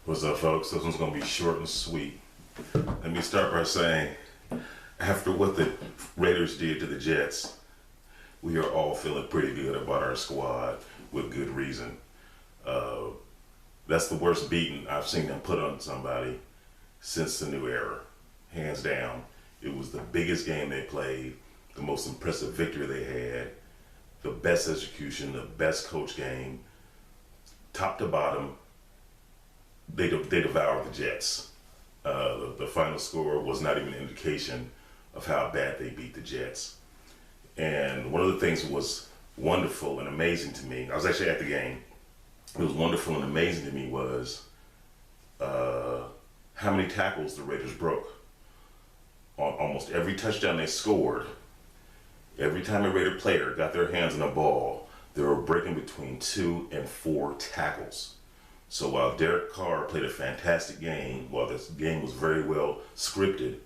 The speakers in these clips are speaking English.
What's up, folks? This one's going to be short and sweet. Let me start by saying, after what the Raiders did to the Jets, we are all feeling pretty good about our squad with good reason. That's the worst beating I've seen them put on somebody since the new era. Hands down. It was the biggest game they played, the most impressive victory they had, the best execution, the best coach game, top to bottom. They devoured the Jets. The final score was not even an indication of how bad they beat the Jets. And one of the things that was wonderful and amazing to me, I was actually at the game, it was wonderful and amazing to me was how many tackles the Raiders broke. On almost every touchdown they scored, every time a Raider player got their hands on the ball, they were breaking between 2 and 4 tackles. So while Derek Carr played a fantastic game, while this game was very well scripted,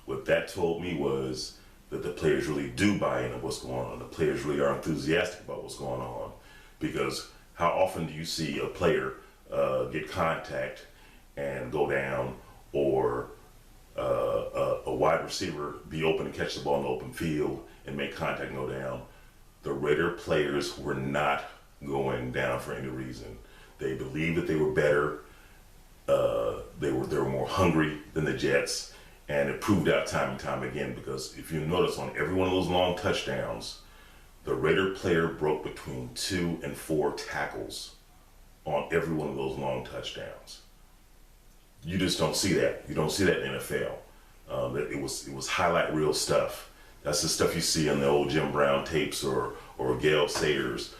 what that told me was that the players really do buy into what's going on. The players really are enthusiastic about what's going on. Because how often do you see a player get contact and go down, or a wide receiver be open and catch the ball in the open field and make contact and go down? The Raider players were not going down for any reason. They believed that they were better. They were more hungry than the Jets, and it proved out time and time again. Because if you notice, on every one of those long touchdowns, the Raider player broke between 2 and 4 tackles on every one of those long touchdowns. You just don't see that. You don't see that in the NFL. It was highlight reel stuff. That's the stuff you see on the old Jim Brown tapes or Gale Sayers,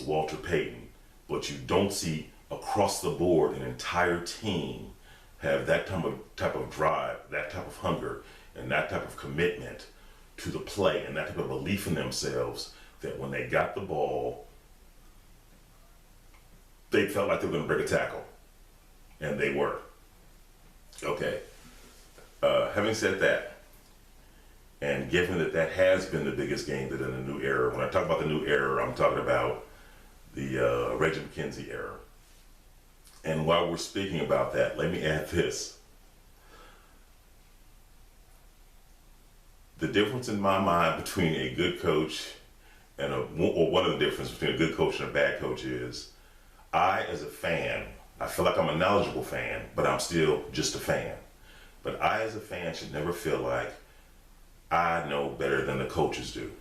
Walter Payton. But you don't see across the board an entire team have that type of drive, that type of hunger, and that type of commitment to the play, and that type of belief in themselves, that when they got the ball, they felt like they were going to break a tackle. And they were. Okay. Having said that, and given that that has been the biggest game that in the new era, when I talk about the new era, I'm talking about the Reggie Mackenzie era. And while we're speaking about that, let me add this. The difference in my mind between a good coach and one of the differences between a good coach and a bad coach is, I, as a fan, I feel like I'm a knowledgeable fan, but I'm still just a fan. But I, as a fan, should never feel like I know better than the coaches do.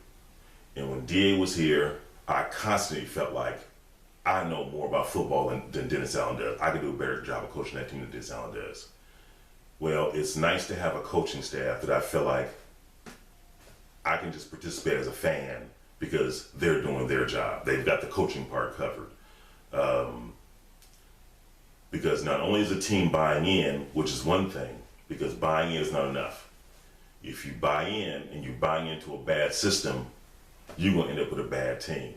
And when DA was here, I constantly felt like I know more about football than Dennis Allen does. I could do a better job of coaching that team than Dennis Allen does. Well, it's nice to have a coaching staff that I feel like I can just participate as a fan because they're doing their job. They've got the coaching part covered. Because not only is the team buying in, which is one thing, because buying in is not enough. If you buy in and you're buying into a bad system, you're going to end up with a bad team.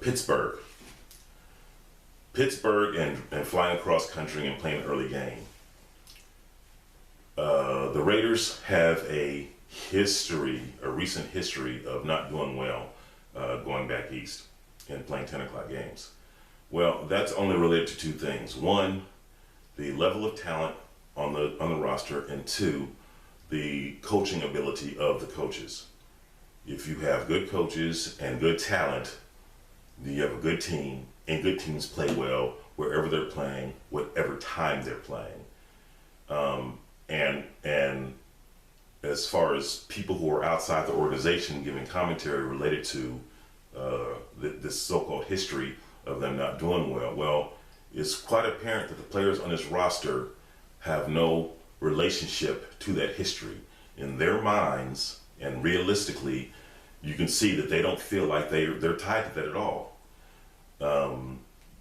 Pittsburgh and flying across country and playing an early game. The Raiders have a recent history of not doing well going back east and playing 10 o'clock games. Well, that's only related to two things. One, the level of talent on the roster, and two, the coaching ability of the coaches. If you have good coaches and good talent, you have a good team, and good teams play well wherever they're playing, whatever time they're playing. And as far as people who are outside the organization giving commentary related to this so-called history of them not doing well, it's quite apparent that the players on this roster have no relationship to that history. In their minds, and realistically, you can see that they don't feel like they're tied to that at all.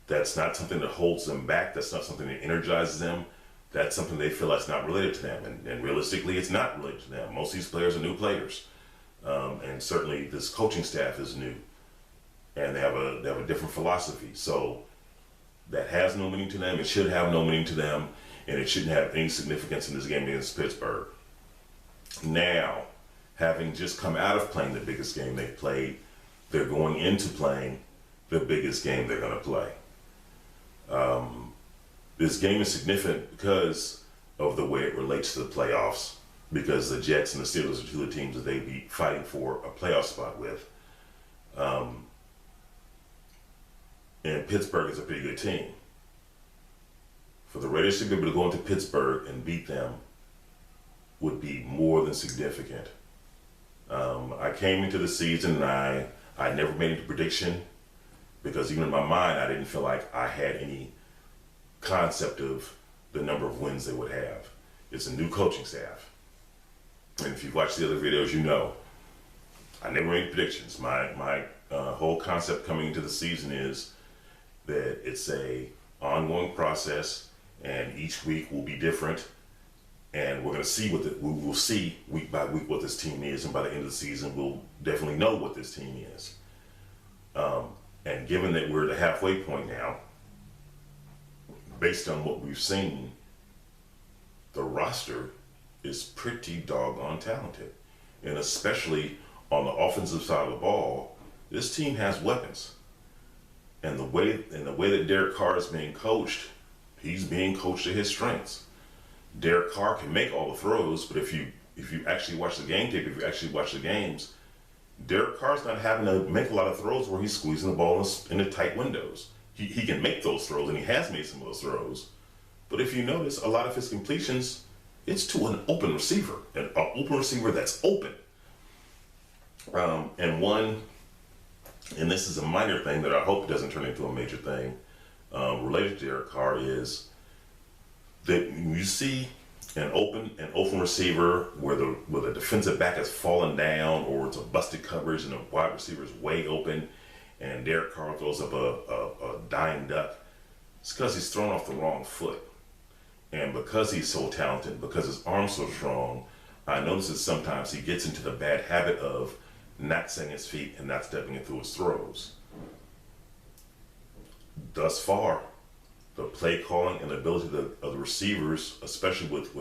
That's not something that holds them back. That's not something that energizes them. That's something they feel that's not related to them. And realistically, it's not related to them. Most of these players are new players. And certainly this coaching staff is new. And they have a different philosophy. So that has no meaning to them. It should have no meaning to them. And it shouldn't have any significance in this game against Pittsburgh. Now, having just come out of playing the biggest game they've played, they're going into playing the biggest game they're going to play. This game is significant because of the way it relates to the playoffs, because the Jets and the Steelers are two of the teams that they be fighting for a playoff spot with. And Pittsburgh is a pretty good team. For the Raiders to be able to go into Pittsburgh and beat them would be more than significant. I came into the season and I never made any prediction, because even in my mind I didn't feel like I had any concept of the number of wins they would have. It's a new coaching staff. And if you've watched the other videos, you know I never made predictions. My whole concept coming into the season is that it's a ongoing process, and each week will be different, and we're going to see we will see week by week what this team is, and by the end of the season we'll definitely know what this team is. And given that we're at the halfway point now, based on what we've seen, the roster is pretty doggone talented, and especially on the offensive side of the ball, this team has weapons. And the way that Derek Carr is being coached, he's being coached to his strengths. Derek Carr can make all the throws, but if you actually watch the game tape, if you actually watch the games, Derek Carr's not having to make a lot of throws where he's squeezing the ball in the tight windows. He can make those throws, and he has made some of those throws. But if you notice, a lot of his completions, it's to an open receiver, an open receiver that's open. And this is a minor thing that I hope doesn't turn into a major thing, related to Derek Carr, is that you see an open receiver where the defensive back has fallen down, or it's a busted coverage and the wide receiver is way open, and Derek Carr throws up a dying duck. It's because he's thrown off the wrong foot. And because he's so talented, because his arm's so strong, I notice that sometimes he gets into the bad habit of not setting his feet and not stepping it through his throws. Thus far, the play calling and the ability of the receivers, especially with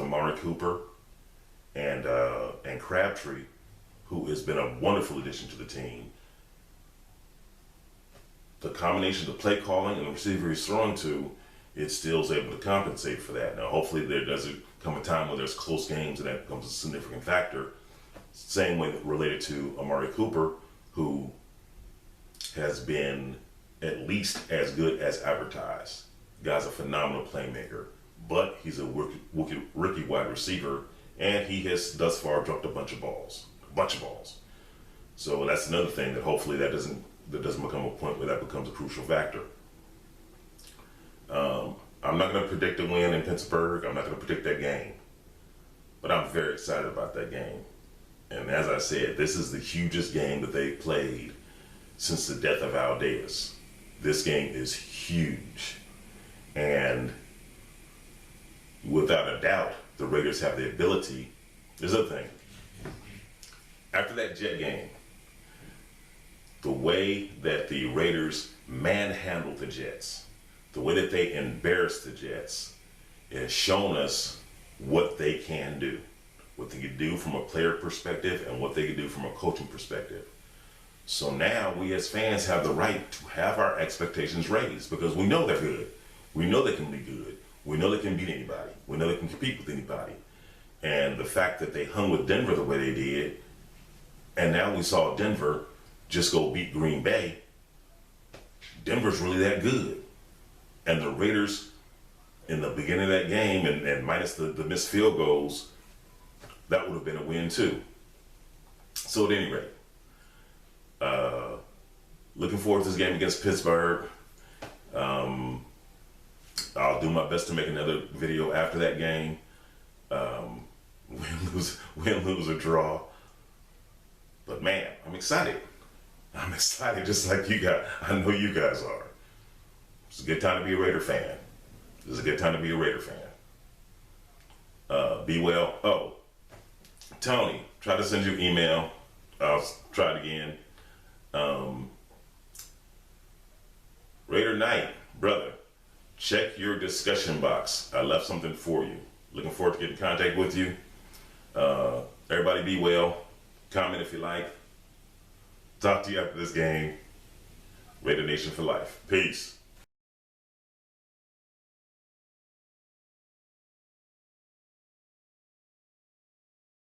Amari Cooper and Crabtree, who has been a wonderful addition to the team. The combination of the play calling and the receiver he's throwing to, it still is able to compensate for that. Now, hopefully there doesn't come a time where there's close games and that becomes a significant factor. Same way related to Amari Cooper, who has been at least as good as advertised. The guy's a phenomenal playmaker, but he's a rookie wide receiver, and he has thus far dropped a bunch of balls. So that's another thing that hopefully that doesn't become a point where that becomes a crucial factor. I'm not going to predict a win in Pittsburgh. I'm not going to predict that game, but I'm very excited about that game. And as I said, this is the hugest game that they've played since the death of Valdez. This game is huge. And without a doubt, the Raiders have the ability. There's another thing. After that Jet game, the way that the Raiders manhandled the Jets, the way that they embarrassed the Jets, has shown us what they can do. What they can do from a player perspective and what they can do from a coaching perspective. So now we as fans have the right to have our expectations raised, because we know they're good. We know they can be good. We know they can beat anybody. We know they can compete with anybody. And the fact that they hung with Denver the way they did, and now we saw Denver just go beat Green Bay. Denver's really that good. And the Raiders, in the beginning of that game, and minus the missed field goals, that would have been a win too. So at any rate, looking forward to this game against Pittsburgh. I'll do my best to make another video after that game. Win, lose, or draw. But man, I'm excited. I'm excited just like you guys. I know you guys are. It's a good time to be a Raider fan. It's a good time to be a Raider fan. Be well. Oh, Tony, try to send you an email. I'll try it again. Raider Knight, brother, check your discussion box. I left something for you. Looking forward to getting in contact with you. Everybody be well. Comment if you like. Talk to you after this game. Raider Nation for life. Peace.